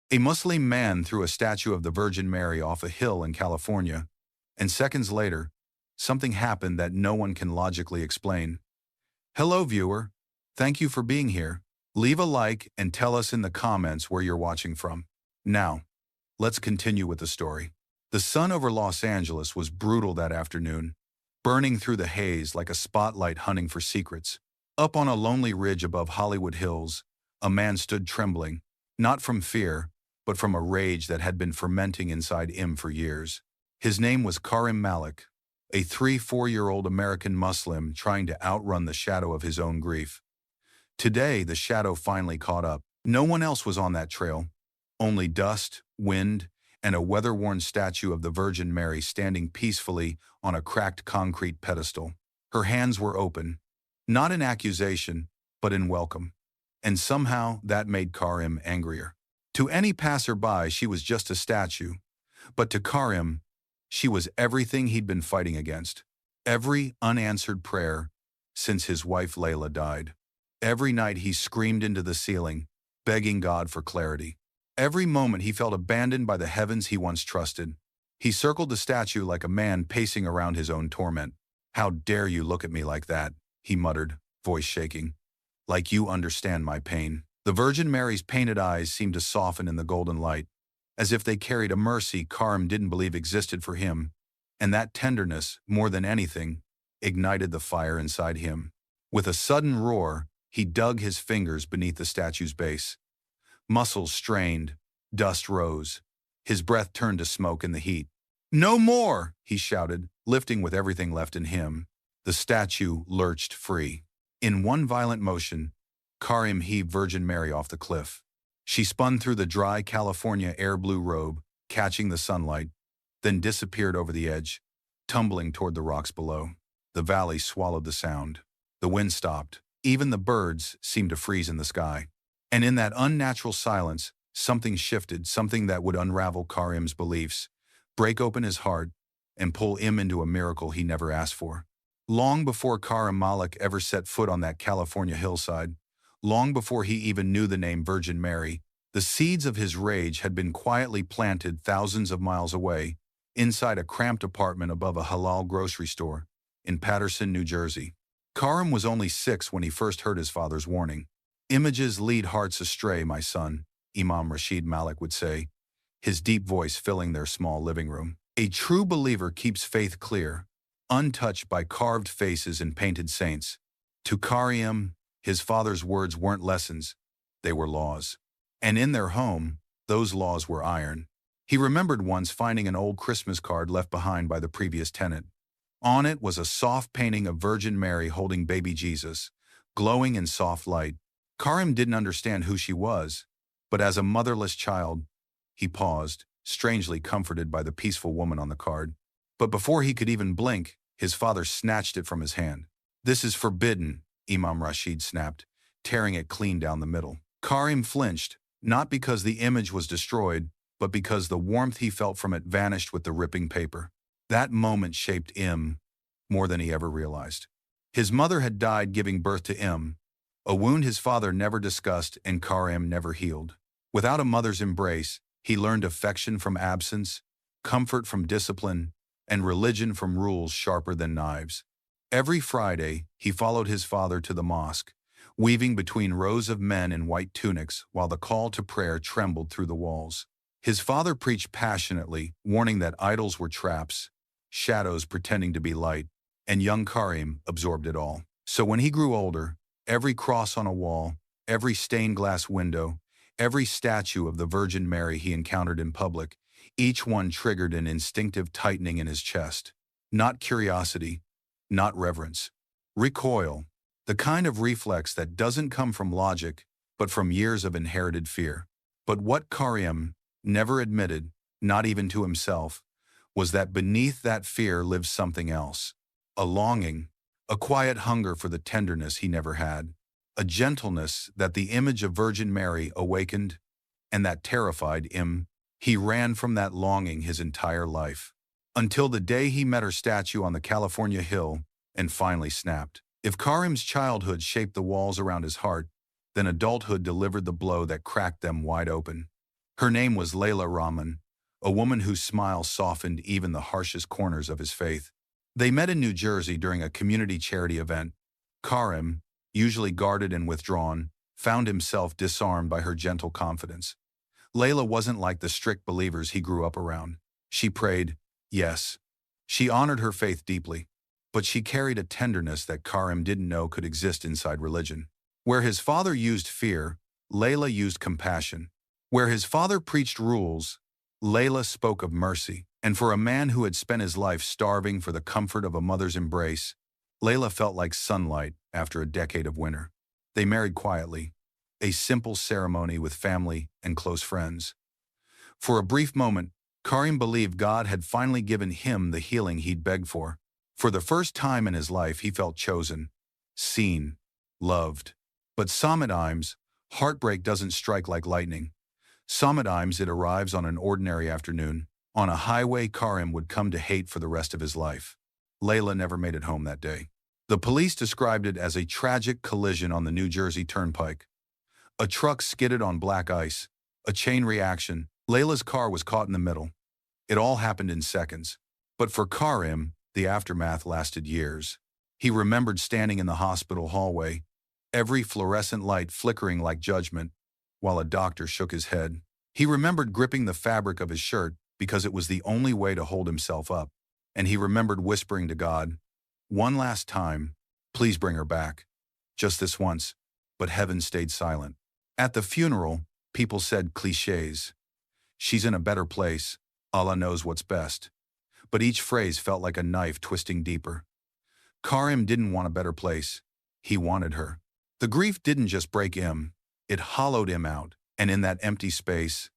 A Muslim man threw a statue of the Virgin Mary off a hill in California, and seconds later, something happened that no one can logically explain. Hello, viewer. Thank you for being here. Leave a like and tell us in the comments where you're watching from. Now, let's continue with the story. The sun over Los Angeles was brutal that afternoon, burning through the haze like a spotlight hunting for secrets. Up on a lonely ridge above Hollywood Hills, a man stood trembling, not from fear, but from a rage that had been fermenting inside him for years. His name was Karim Malik, a 3-4-year-old American Muslim trying to outrun the shadow of his own grief. Today, the shadow finally caught up. No one else was on that trail. Only dust, wind, and a weather-worn statue of the Virgin Mary standing peacefully on a cracked concrete pedestal. Her hands were open, not in accusation, but in welcome. And somehow that made Karim angrier. To any passerby, she was just a statue. But to Karim, she was everything he'd been fighting against. Every unanswered prayer since his wife Layla died. Every night he screamed into the ceiling, begging God for clarity. Every moment he felt abandoned by the heavens he once trusted. He circled the statue like a man pacing around his own torment. "How dare you look at me like that?" he muttered, voice shaking. "Like you understand my pain." The Virgin Mary's painted eyes seemed to soften in the golden light, as if they carried a mercy Karim didn't believe existed for him, and that tenderness, more than anything, ignited the fire inside him. With a sudden roar, he dug his fingers beneath the statue's base. Muscles strained, dust rose. His breath turned to smoke in the heat. "No more!" he shouted, lifting with everything left in him. The statue lurched free. In one violent motion, Karim heaved Virgin Mary off the cliff. She spun through the dry California air-blue robe, catching the sunlight, then disappeared over the edge, tumbling toward the rocks below. The valley swallowed the sound. The wind stopped. Even the birds seemed to freeze in the sky. And in that unnatural silence, something shifted, something that would unravel Karim's beliefs, break open his heart, and pull him into a miracle he never asked for. Long before Karim Malik ever set foot on that California hillside, long before he even knew the name Virgin Mary, the seeds of his rage had been quietly planted thousands of miles away, inside a cramped apartment above a halal grocery store in Paterson, New Jersey. Karim was only 6 when he first heard his father's warning. "Images lead hearts astray, my son," Imam Rashid Malik would say, his deep voice filling their small living room. "A true believer keeps faith clear, untouched by carved faces and painted saints." To Karim, his father's words weren't lessons, they were laws. And in their home, those laws were iron. He remembered once finding an old Christmas card left behind by the previous tenant. On it was a soft painting of Virgin Mary holding baby Jesus, glowing in soft light. Karim didn't understand who she was, but as a motherless child, he paused, strangely comforted by the peaceful woman on the card. But before he could even blink, his father snatched it from his hand. "This is forbidden," Imam Rashid snapped, tearing it clean down the middle. Karim flinched, not because the image was destroyed, but because the warmth he felt from it vanished with the ripping paper. That moment shaped him more than he ever realized. His mother had died giving birth to him, a wound his father never discussed and Karim never healed. Without a mother's embrace, he learned affection from absence, comfort from discipline, and religion from rules sharper than knives. Every Friday, he followed his father to the mosque, weaving between rows of men in white tunics while the call to prayer trembled through the walls. His father preached passionately, warning that idols were traps, shadows pretending to be light, and young Karim absorbed it all. So when he grew older, every cross on a wall, every stained glass window, every statue of the Virgin Mary he encountered in public, each one triggered an instinctive tightening in his chest. Not curiosity, not reverence. Recoil, the kind of reflex that doesn't come from logic, but from years of inherited fear. But what Karim never admitted, not even to himself, was that beneath that fear lived something else. A longing, a quiet hunger for the tenderness he never had, a gentleness that the image of Virgin Mary awakened and that terrified him. He ran from that longing his entire life, until the day he met her statue on the California hill and finally snapped. If Karim's childhood shaped the walls around his heart, then adulthood delivered the blow that cracked them wide open. Her name was Layla Rahman, a woman whose smile softened even the harshest corners of his faith. They met in New Jersey during a community charity event. Karim, usually guarded and withdrawn, found himself disarmed by her gentle confidence. Layla wasn't like the strict believers he grew up around. She prayed, yes. She honored her faith deeply, but she carried a tenderness that Karim didn't know could exist inside religion. Where his father used fear, Layla used compassion. Where his father preached rules, Layla spoke of mercy. And for a man who had spent his life starving for the comfort of a mother's embrace, Layla felt like sunlight after a decade of winter. They married quietly, a simple ceremony with family and close friends. For a brief moment, Karim believed God had finally given him the healing he'd begged for. For the first time in his life, he felt chosen, seen, loved. But sometimes, heartbreak doesn't strike like lightning. Sometimes it arrives on an ordinary afternoon, on a highway Karim would come to hate for the rest of his life. Layla never made it home that day. The police described it as a tragic collision on the New Jersey Turnpike. A truck skidded on black ice, a chain reaction. Layla's car was caught in the middle. It all happened in seconds. But for Karim, the aftermath lasted years. He remembered standing in the hospital hallway, every fluorescent light flickering like judgment, while a doctor shook his head. He remembered gripping the fabric of his shirt because it was the only way to hold himself up. And he remembered whispering to God, one last time, please bring her back. Just this once. But heaven stayed silent. At the funeral, people said cliches. She's in a better place. Allah knows what's best. But each phrase felt like a knife twisting deeper. Karim didn't want a better place. He wanted her. The grief didn't just break him. It hollowed him out. And in that empty space,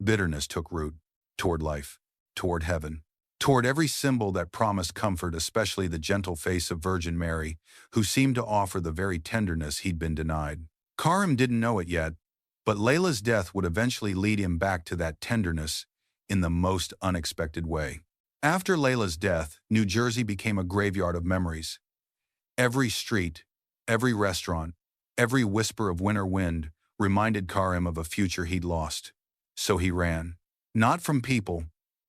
bitterness took root. Toward life. Toward heaven. Toward every symbol that promised comfort, especially the gentle face of Virgin Mary, who seemed to offer the very tenderness he'd been denied. Karim didn't know it yet, but Layla's death would eventually lead him back to that tenderness in the most unexpected way. After Layla's death, New Jersey became a graveyard of memories. Every street, every restaurant, every whisper of winter wind reminded Karim of a future he'd lost. So he ran. Not from people,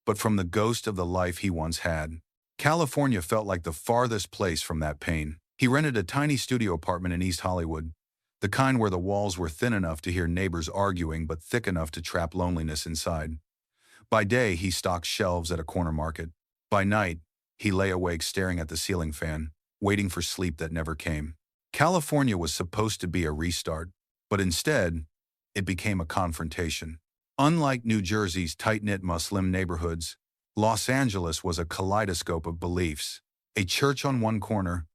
but from the ghost of the life he once had. California felt like the farthest place from that pain. He rented a tiny studio apartment in East Hollywood, the kind where the walls were thin enough to hear neighbors arguing but thick enough to trap loneliness inside. By day, he stocked shelves at a corner market. By night, he lay awake staring at the ceiling fan, waiting for sleep that never came. California was supposed to be a restart, but instead, it became a confrontation. Unlike New Jersey's tight-knit Muslim neighborhoods, Los Angeles was a kaleidoscope of beliefs. A church on one corner,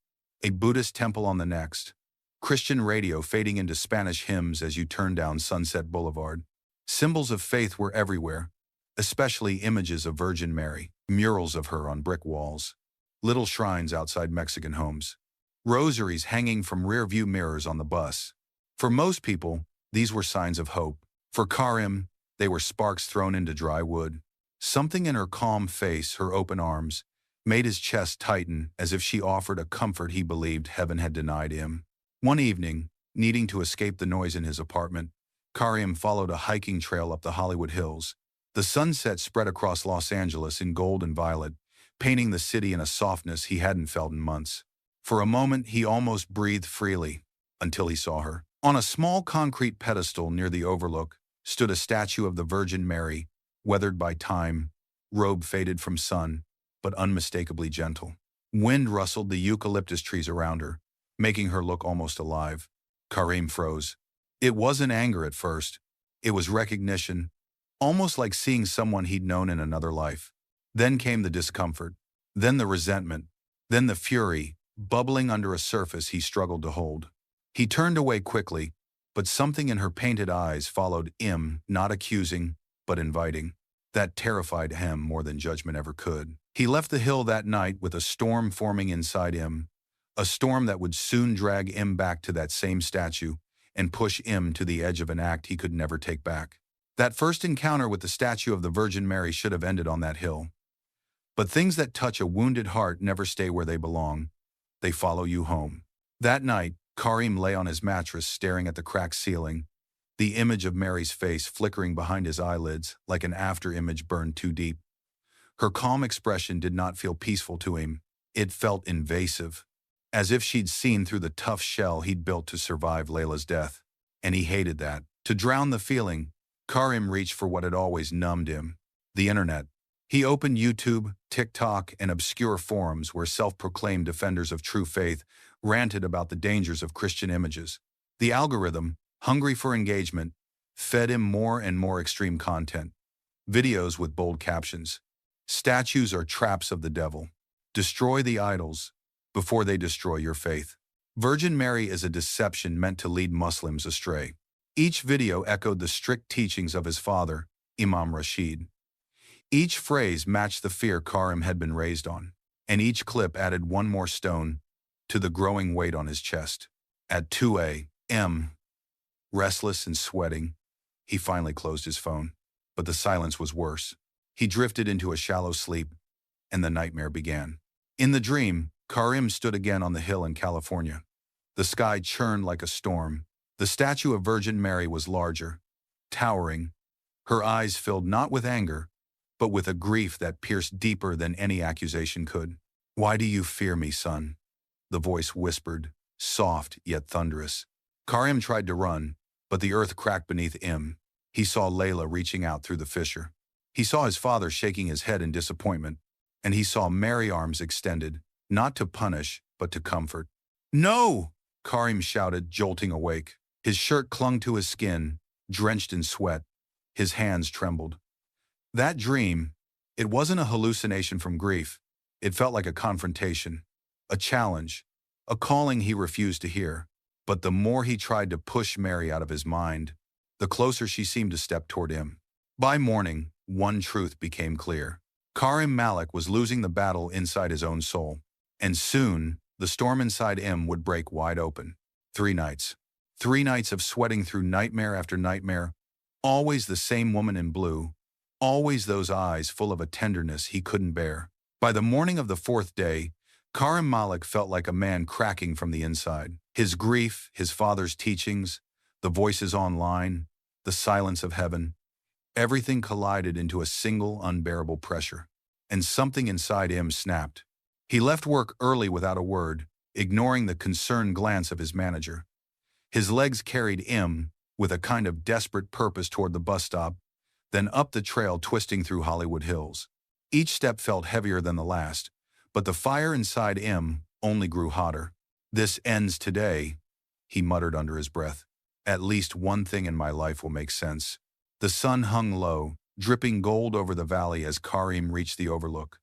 a Buddhist temple on the next, Christian radio fading into Spanish hymns as you turned down Sunset Boulevard. Symbols of faith were everywhere, especially images of Virgin Mary, murals of her on brick walls, little shrines outside Mexican homes, rosaries hanging from rear-view mirrors on the bus. For most people, these were signs of hope. For Karim, they were sparks thrown into dry wood. Something in her calm face, her open arms, made his chest tighten as if she offered a comfort he believed heaven had denied him. One evening, needing to escape the noise in his apartment, Karim followed a hiking trail up the Hollywood Hills. The sunset spread across Los Angeles in gold and violet, painting the city in a softness he hadn't felt in months. For a moment, he almost breathed freely, until he saw her. On a small concrete pedestal near the overlook stood a statue of the Virgin Mary, weathered by time, robe faded from sun, but unmistakably gentle. Wind rustled the eucalyptus trees around her, making her look almost alive. Karim froze. It wasn't anger at first. It was recognition, almost like seeing someone he'd known in another life. Then came the discomfort, then the resentment, then the fury, bubbling under a surface he struggled to hold. He turned away quickly, but something in her painted eyes followed him, not accusing, but inviting. That terrified him more than judgment ever could. He left the hill that night with a storm forming inside him, a storm that would soon drag him back to that same statue and push him to the edge of an act he could never take back. That first encounter with the statue of the Virgin Mary should have ended on that hill. But things that touch a wounded heart never stay where they belong. They follow you home. That night, Karim lay on his mattress staring at the cracked ceiling, the image of Mary's face flickering behind his eyelids like an after-image burned too deep. Her calm expression did not feel peaceful to him. It felt invasive, as if she'd seen through the tough shell he'd built to survive Layla's death. And he hated that. To drown the feeling, Karim reached for what had always numbed him: the internet. He opened YouTube, TikTok, and obscure forums where self-proclaimed defenders of true faith ranted about the dangers of Christian images. The algorithm, hungry for engagement, fed him more and more extreme content. Videos with bold captions. Statues are traps of the devil. Destroy the idols before they destroy your faith. Virgin Mary is a deception meant to lead Muslims astray. Each video echoed the strict teachings of his father, Imam Rashid. Each phrase matched the fear Karim had been raised on, and each clip added one more stone to the growing weight on his chest. At 2 a.m., restless and sweating, he finally closed his phone. But the silence was worse. He drifted into a shallow sleep, and the nightmare began. In the dream, Karim stood again on the hill in California. The sky churned like a storm. The statue of Virgin Mary was larger, towering. Her eyes filled not with anger, but with a grief that pierced deeper than any accusation could. "Why do you fear me, son?" the voice whispered, soft yet thunderous. Karim tried to run, but the earth cracked beneath him. He saw Layla reaching out through the fissure. He saw his father shaking his head in disappointment, and he saw Mary arms extended, not to punish, but to comfort. "No!" Karim shouted, jolting awake. His shirt clung to his skin, drenched in sweat. His hands trembled. That dream, it wasn't a hallucination from grief. It felt like a confrontation, a challenge, a calling he refused to hear. But the more he tried to push Mary out of his mind, the closer she seemed to step toward him. By morning, one truth became clear. Karim Malik was losing the battle inside his own soul. And soon, the storm inside him would break wide open. 3 nights. 3 nights of sweating through nightmare after nightmare. Always the same woman in blue. Always those eyes full of a tenderness he couldn't bear. By the morning of the 4th day, Karim Malik felt like a man cracking from the inside. His grief, his father's teachings, the voices online, the silence of heaven, everything collided into a single unbearable pressure. And something inside him snapped. He left work early without a word, ignoring the concerned glance of his manager. His legs carried him with a kind of desperate purpose toward the bus stop, then up the trail twisting through Hollywood Hills. Each step felt heavier than the last, but the fire inside him only grew hotter. "This ends today," he muttered under his breath. "At least one thing in my life will make sense." The sun hung low, dripping gold over the valley as Karim reached the overlook.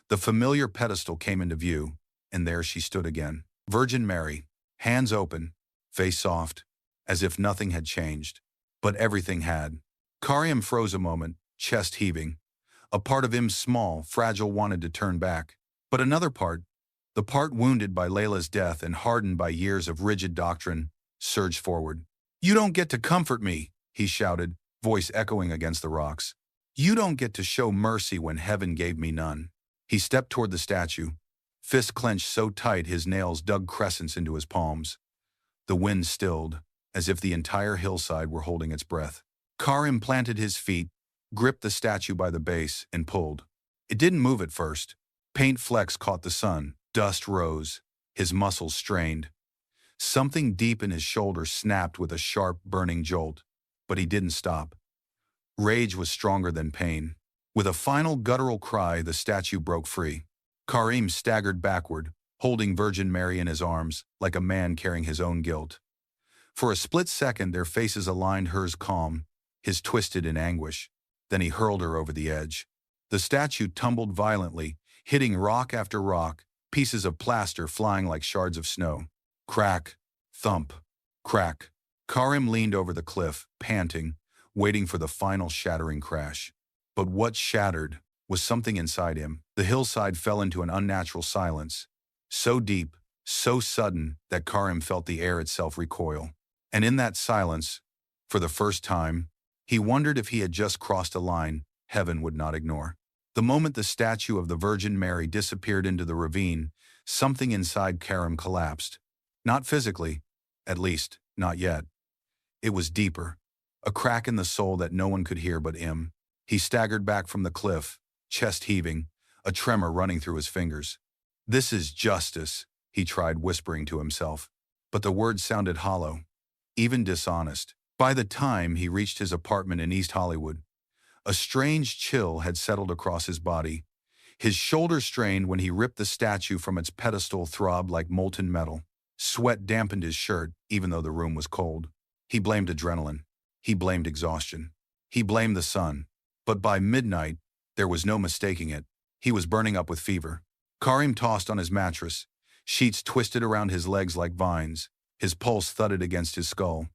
The familiar pedestal came into view, and there she stood again. Virgin Mary, hands open, face soft, as if nothing had changed. But everything had. Karim froze a moment, chest heaving. A part of him, small, fragile, wanted to turn back. But another part, the part wounded by Layla's death and hardened by years of rigid doctrine, surged forward. "You don't get to comfort me," he shouted, voice echoing against the rocks. "You don't get to show mercy when heaven gave me none." He stepped toward the statue, fist clenched so tight his nails dug crescents into his palms. The wind stilled, as if the entire hillside were holding its breath. Karim planted his feet, gripped the statue by the base, and pulled. It didn't move at first. Paint flecks caught the sun, dust rose, his muscles strained. Something deep in his shoulder snapped with a sharp, burning jolt, but he didn't stop. Rage was stronger than pain. With a final guttural cry, the statue broke free. Karim staggered backward, holding Virgin Mary in his arms, like a man carrying his own guilt. For a split second, their faces aligned, hers calm, his twisted in anguish. Then he hurled her over the edge. The statue tumbled violently, hitting rock after rock, pieces of plaster flying like shards of snow. Crack, thump, crack. Karim leaned over the cliff, panting, waiting for the final shattering crash. But what shattered was something inside him. The hillside fell into an unnatural silence, so deep, so sudden that Karim felt the air itself recoil. And in that silence, for the first time, he wondered if he had just crossed a line heaven would not ignore. The moment the statue of the Virgin Mary disappeared into the ravine, something inside Karim collapsed. Not physically, at least, not yet. It was deeper. a crack in the soul that no one could hear but him. He staggered back from the cliff, chest heaving, a tremor running through his fingers. "This is justice," he tried whispering to himself. But the words sounded hollow, even dishonest. By the time he reached his apartment in East Hollywood, a strange chill had settled across his body. His shoulder strained when he ripped the statue from its pedestal, throbbed like molten metal. Sweat dampened his shirt, even though the room was cold. He blamed adrenaline. He blamed exhaustion. He blamed the sun. But by midnight, there was no mistaking it. He was burning up with fever. Karim tossed on his mattress. Sheets twisted around his legs like vines. His pulse thudded against his skull.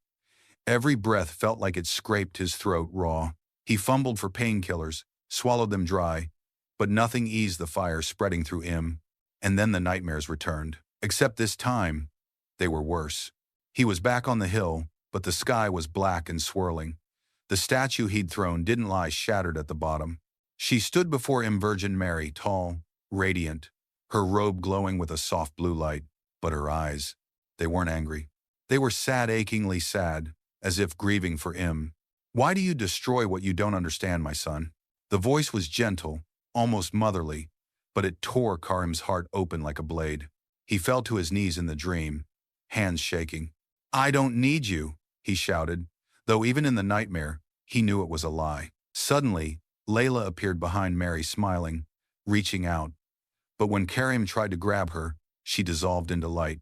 Every breath felt like it scraped his throat raw. He fumbled for painkillers, swallowed them dry, but nothing eased the fire spreading through him. And then the nightmares returned. Except this time, they were worse. He was back on the hill, but the sky was black and swirling. The statue he'd thrown didn't lie shattered at the bottom. She stood before him, Virgin Mary, tall, radiant, her robe glowing with a soft blue light. But her eyes, they weren't angry. They were sad, achingly sad, as if grieving for him. "Why do you destroy what you don't understand, my son?" The voice was gentle, almost motherly, but it tore Karim's heart open like a blade. He fell to his knees in the dream, hands shaking. "I don't need you," he shouted, though even in the nightmare, he knew it was a lie. Suddenly, Layla appeared behind Mary, smiling, reaching out. But when Karim tried to grab her, she dissolved into light.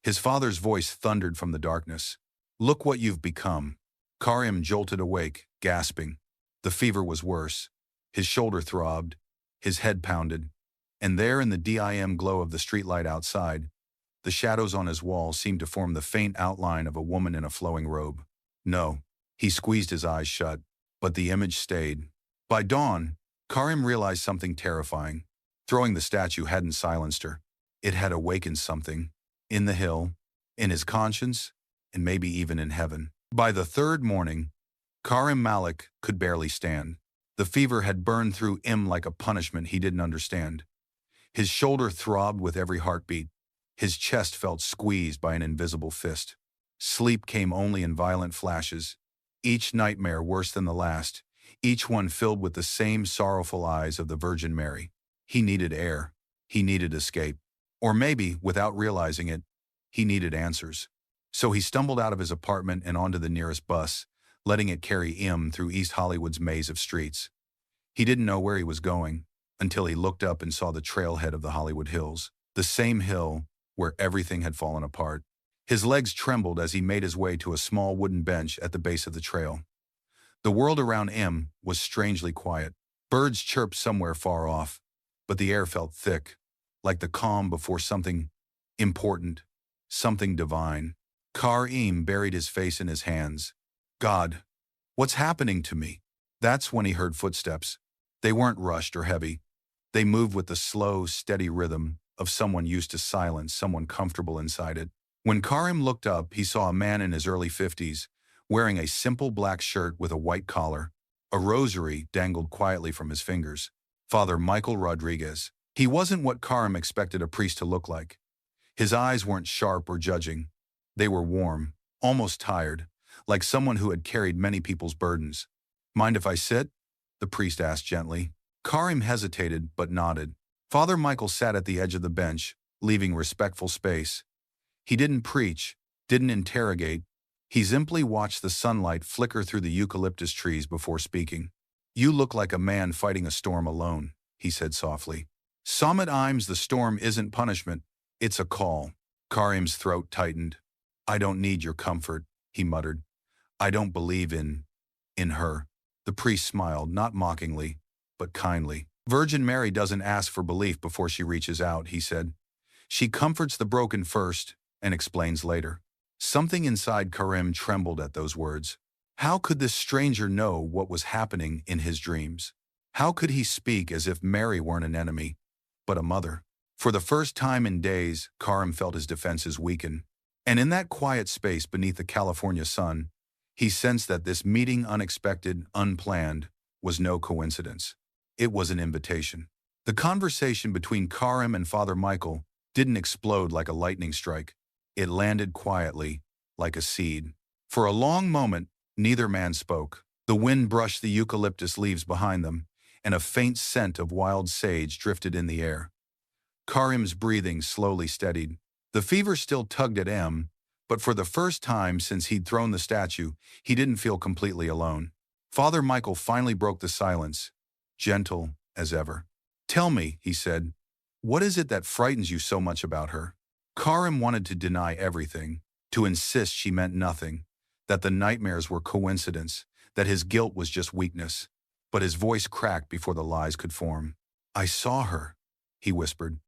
His father's voice thundered from the darkness. "Look what you've become." Karim jolted awake, gasping. The fever was worse. His shoulder throbbed, his head pounded, and there in the dim glow of the streetlight outside, the shadows on his wall seemed to form the faint outline of a woman in a flowing robe. No, he squeezed his eyes shut, but the image stayed. By dawn, Karim realized something terrifying. Throwing the statue hadn't silenced her. It had awakened something. In the hill, in his conscience, and maybe even in heaven. By the third morning, Karim Malik could barely stand. The fever had burned through him like a punishment he didn't understand. His shoulder throbbed with every heartbeat. His chest felt squeezed by an invisible fist. Sleep came only in violent flashes, each nightmare worse than the last, each one filled with the same sorrowful eyes of the Virgin Mary. He needed air. He needed escape. Or maybe, without realizing it, he needed answers. So he stumbled out of his apartment and onto the nearest bus, letting it carry him through East Hollywood's maze of streets. He didn't know where he was going until he looked up and saw the trailhead of the Hollywood Hills, the same hill where everything had fallen apart. His legs trembled as he made his way to a small wooden bench at the base of the trail. The world around him was strangely quiet. Birds chirped somewhere far off, but the air felt thick, like the calm before something important, something divine. Karim buried his face in his hands. "God, what's happening to me?" That's when he heard footsteps. They weren't rushed or heavy. They moved with the slow, steady rhythm of someone used to silence, someone comfortable inside it. When Karim looked up, he saw a man in his early 50s, wearing a simple black shirt with a white collar. A rosary dangled quietly from his fingers. Father Michael Rodriguez. He wasn't what Karim expected a priest to look like. His eyes weren't sharp or judging. They were warm, almost tired, like someone who had carried many people's burdens. "Mind if I sit?" the priest asked gently. Karim hesitated but nodded. Father Michael sat at the edge of the bench, leaving respectful space. He didn't preach, didn't interrogate. He simply watched the sunlight flicker through the eucalyptus trees before speaking. "You look like a man fighting a storm alone," he said softly. "Sometimes the storm isn't punishment, it's a call." Karim's throat tightened. "I don't need your comfort," he muttered. "I don't believe in her." The priest smiled, not mockingly, but kindly. "Virgin Mary doesn't ask for belief before she reaches out," he said. "She comforts the broken first and explains later." Something inside Karim trembled at those words. How could this stranger know what was happening in his dreams? How could he speak as if Mary weren't an enemy, but a mother? For the first time in days, Karim felt his defenses weaken. And in that quiet space beneath the California sun, he sensed that this meeting, unexpected, unplanned, was no coincidence. It was an invitation. The conversation between Karim and Father Michael didn't explode like a lightning strike. It landed quietly, like a seed. For a long moment, Neither man spoke. The wind brushed the eucalyptus leaves behind them, and a faint scent of wild sage drifted in the air. Karim's breathing slowly steadied. The fever still tugged at him, but for the first time since he'd thrown the statue, he didn't feel completely alone. Father Michael finally broke the silence, gentle as ever. "Tell me," he said, "what is it that frightens you so much about her?" Karim wanted to deny everything, to insist she meant nothing, that the nightmares were coincidence, that his guilt was just weakness. But his voice cracked before the lies could form. "I saw her," he whispered,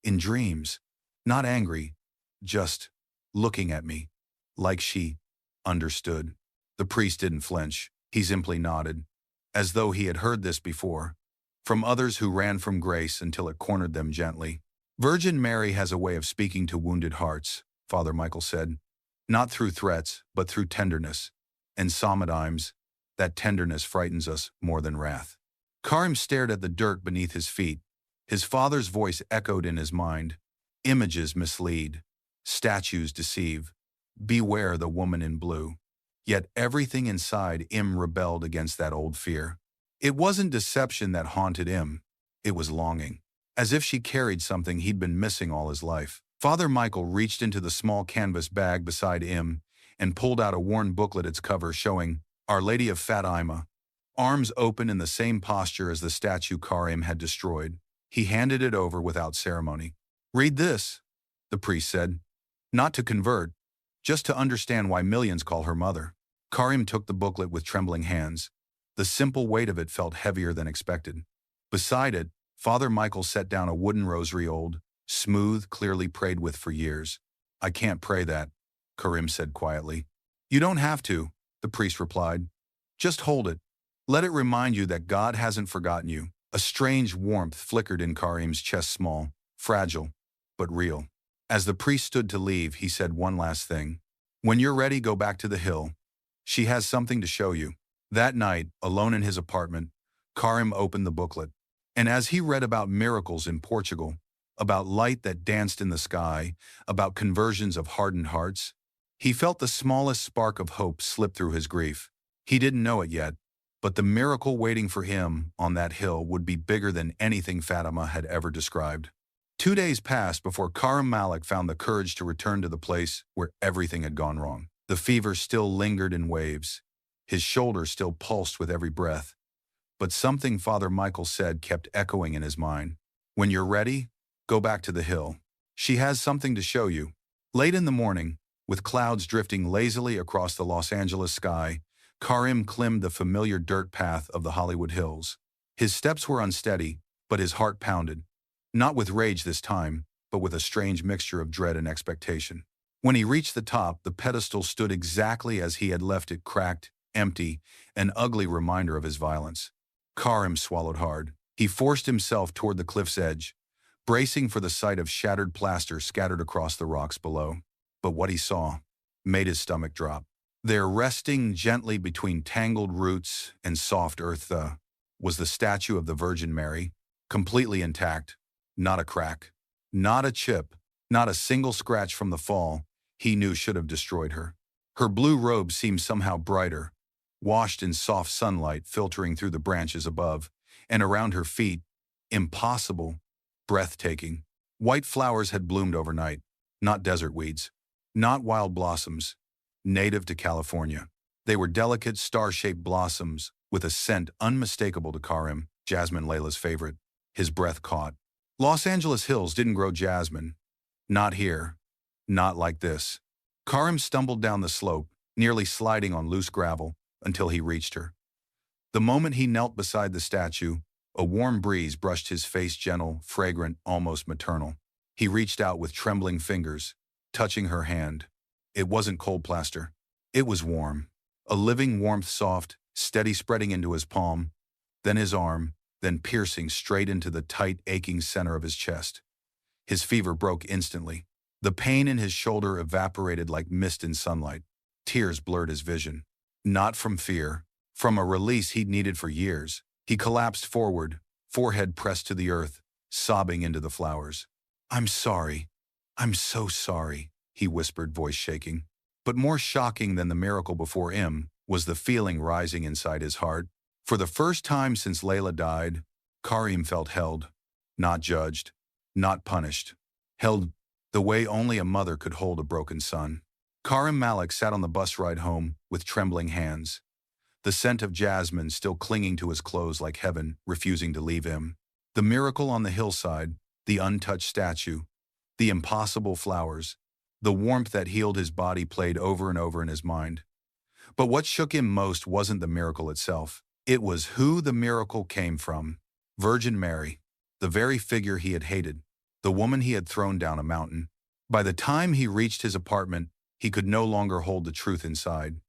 "in dreams, not angry, just looking at me, like she understood." The priest didn't flinch. He simply nodded, as though he had heard this before, from others who ran from grace until it cornered them gently. "Virgin Mary has a way of speaking to wounded hearts," Father Michael said, "not through threats, but through tenderness. And sometimes, that tenderness frightens us more than wrath." Karim stared at the dirt beneath his feet. His father's voice echoed in his mind. "Images mislead. Statues deceive. Beware the woman in blue." Yet everything inside him rebelled against that old fear. It wasn't deception that haunted him. It was longing. As if she carried something he'd been missing all his life. Father Michael reached into the small canvas bag beside him and pulled out a worn booklet, its cover showing Our Lady of Fatima, arms open in the same posture as the statue Karim had destroyed. He handed it over without ceremony. "Read this," the priest said. "Not to convert, just to understand why millions call her mother." Karim took the booklet with trembling hands. The simple weight of it felt heavier than expected. Beside it, Father Michael set down a wooden rosary, old, smooth, clearly prayed with for years. "I can't pray that," Karim said quietly. "You don't have to," the priest replied. "Just hold it. Let it remind you that God hasn't forgotten you." A strange warmth flickered in Karim's chest, small, fragile, but real. As the priest stood to leave, he said one last thing. "When you're ready, go back to the hill. She has something to show you." That night, alone in his apartment, Karim opened the booklet. And as he read about miracles in Portugal, about light that danced in the sky, about conversions of hardened hearts, he felt the smallest spark of hope slip through his grief. He didn't know it yet, but the miracle waiting for him on that hill would be bigger than anything Fatima had ever described. 2 days passed before Karim Malik found the courage to return to the place where everything had gone wrong. The fever still lingered in waves. His shoulders still pulsed with every breath. But something Father Michael said kept echoing in his mind. "When you're ready, go back to the hill. She has something to show you." Late in the morning, with clouds drifting lazily across the Los Angeles sky, Karim climbed the familiar dirt path of the Hollywood Hills. His steps were unsteady, but his heart pounded. Not with rage this time, but with a strange mixture of dread and expectation. When he reached the top, the pedestal stood exactly as he had left it, cracked, empty, an ugly reminder of his violence. Karim swallowed hard. He forced himself toward the cliff's edge, bracing for the sight of shattered plaster scattered across the rocks below. But what he saw made his stomach drop. There, resting gently between tangled roots and soft earth, was the statue of the Virgin Mary, completely intact, not a crack, not a chip, not a single scratch from the fall he knew should have destroyed her. Her blue robe seemed somehow brighter, washed in soft sunlight filtering through the branches above, and around her feet, impossible, breathtaking. White flowers had bloomed overnight, not desert weeds, not wild blossoms, native to California. They were delicate, star-shaped blossoms with a scent unmistakable to Karim, jasmine, Layla's favorite. His breath caught. Los Angeles hills didn't grow jasmine. Not here. Not like this. Karim stumbled down the slope, nearly sliding on loose gravel, until he reached her. The moment he knelt beside the statue, a warm breeze brushed his face, gentle, fragrant, almost maternal. He reached out with trembling fingers, touching her hand. It wasn't cold plaster. It was warm. A living warmth, soft, steady, spreading into his palm, then his arm, then piercing straight into the tight, aching center of his chest. His fever broke instantly. The pain in his shoulder evaporated like mist in sunlight. Tears blurred his vision. Not from fear, from a release he'd needed for years. He collapsed forward, forehead pressed to the earth, sobbing into the flowers. "I'm sorry. I'm so sorry," he whispered, voice shaking. But more shocking than the miracle before him was the feeling rising inside his heart. For the first time since Layla died, Karim felt held, not judged, not punished. Held the way only a mother could hold a broken son. Karim Malik sat on the bus ride home with trembling hands, the scent of jasmine still clinging to his clothes like heaven, refusing to leave him. The miracle on the hillside, the untouched statue, the impossible flowers, the warmth that healed his body played over and over in his mind. But what shook him most wasn't the miracle itself. It was who the miracle came from. Virgin Mary, the very figure he had hated, the woman he had thrown down a mountain. By the time he reached his apartment, he could no longer hold the truth inside.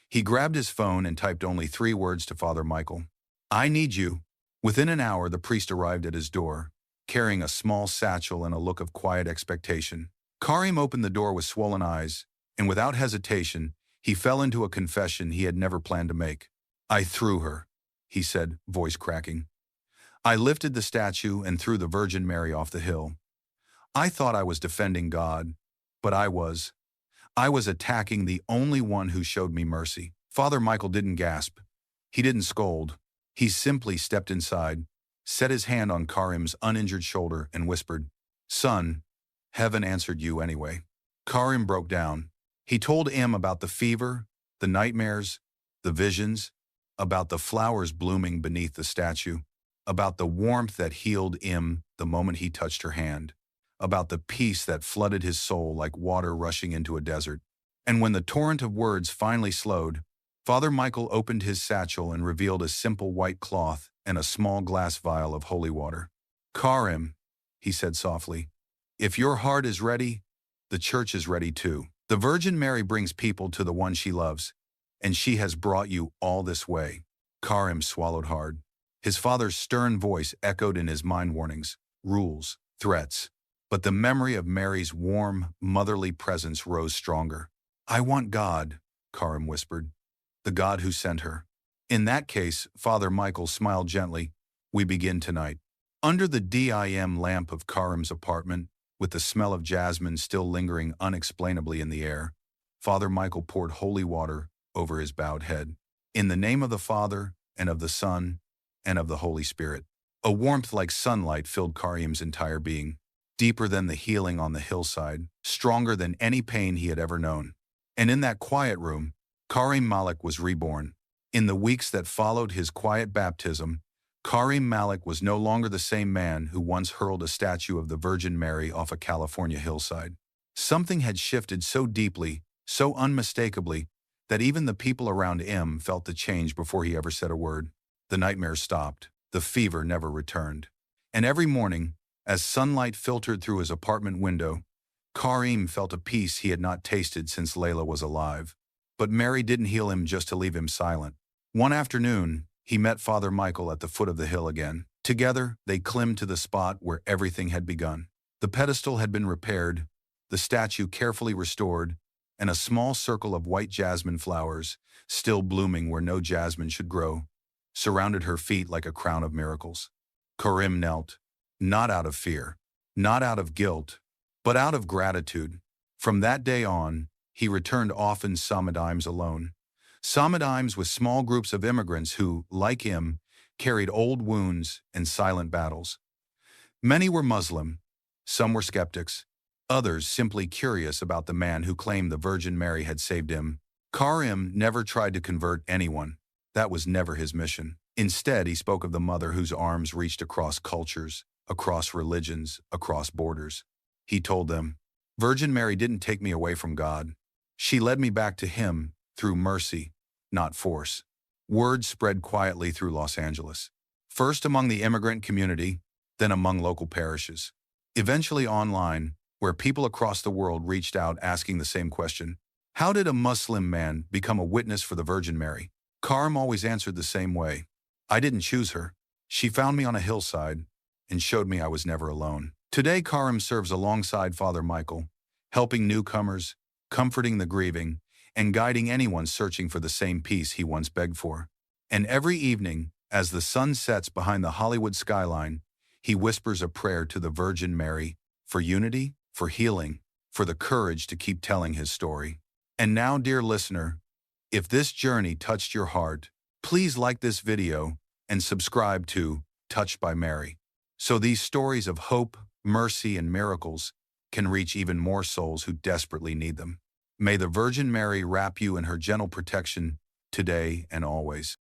He grabbed his phone and typed only 3 words to Father Michael. "I need you." Within an hour, the priest arrived at his door, carrying a small satchel and a look of quiet expectation. Karim opened the door with swollen eyes, and without hesitation, he fell into a confession he had never planned to make. "I threw her," he said, voice cracking. "I lifted the statue and threw the Virgin Mary off the hill. I thought I was defending God, but I was attacking the only one who showed me mercy." Father Michael didn't gasp. He didn't scold. He simply stepped inside, set his hand on Karim's uninjured shoulder, and whispered, "Son, heaven answered you anyway." Karim broke down. He told about the fever, the nightmares, the visions, about the flowers blooming beneath the statue, about the warmth that healed the moment he touched her hand, about the peace that flooded his soul like water rushing into a desert. And when the torrent of words finally slowed, Father Michael opened his satchel and revealed a simple white cloth and a small glass vial of holy water. "Karim," he said softly, "if your heart is ready, the church is ready too. The Virgin Mary brings people to the one she loves, and she has brought you all this way." Karim swallowed hard. His father's stern voice echoed in his mind warnings, rules, threats. But the memory of Mary's warm, motherly presence rose stronger. "I want God," Karim whispered, "the God who sent her." "In that case," Father Michael smiled gently, "we begin tonight." Under the dim lamp of Karim's apartment, with the smell of jasmine still lingering unexplainably in the air, Father Michael poured holy water over his bowed head. "In the name of the Father, and of the Son, and of the Holy Spirit." A warmth like sunlight filled Karim's entire being, deeper than the healing on the hillside, stronger than any pain he had ever known. And in that quiet room, Karim Malik was reborn. In the weeks that followed his quiet baptism, Karim Malik was no longer the same man who once hurled a statue of the Virgin Mary off a California hillside. Something had shifted so deeply, so unmistakably, that even the people around him felt the change before he ever said a word. The nightmares stopped. The fever never returned. And every morning, as sunlight filtered through his apartment window, Karim felt a peace he had not tasted since Layla was alive. But Mary didn't heal him just to leave him silent. One afternoon, he met Father Michael at the foot of the hill again. Together, they climbed to the spot where everything had begun. The pedestal had been repaired, the statue carefully restored, and a small circle of white jasmine flowers, still blooming where no jasmine should grow, surrounded her feet like a crown of miracles. Karim knelt, not out of fear, not out of guilt, but out of gratitude. From that day on, he returned often sometimes alone. Sometimes with small groups of immigrants who, like him, carried old wounds and silent battles. Many were Muslim, some were skeptics, others simply curious about the man who claimed the Virgin Mary had saved him. Karim never tried to convert anyone. That was never his mission. Instead, he spoke of the mother whose arms reached across cultures, across religions, across borders. He told them, "Virgin Mary didn't take me away from God. She led me back to Him through mercy, not force." Word spread quietly through Los Angeles, first among the immigrant community, then among local parishes. Eventually online, where people across the world reached out asking the same question: how did a Muslim man become a witness for the Virgin Mary? Karim always answered the same way: "I didn't choose her. She found me on a hillside and showed me I was never alone." Today, Karim serves alongside Father Michael, helping newcomers, comforting the grieving, and guiding anyone searching for the same peace he once begged for. And every evening, as the sun sets behind the Hollywood skyline, he whispers a prayer to the Virgin Mary for unity, for healing, for the courage to keep telling his story. And now, dear listener, If this journey touched your heart, please like this video and subscribe to Touched by Mary, so these stories of hope, mercy, and miracles can reach even more souls who desperately need them. May the Virgin Mary wrap you in her gentle protection today and always.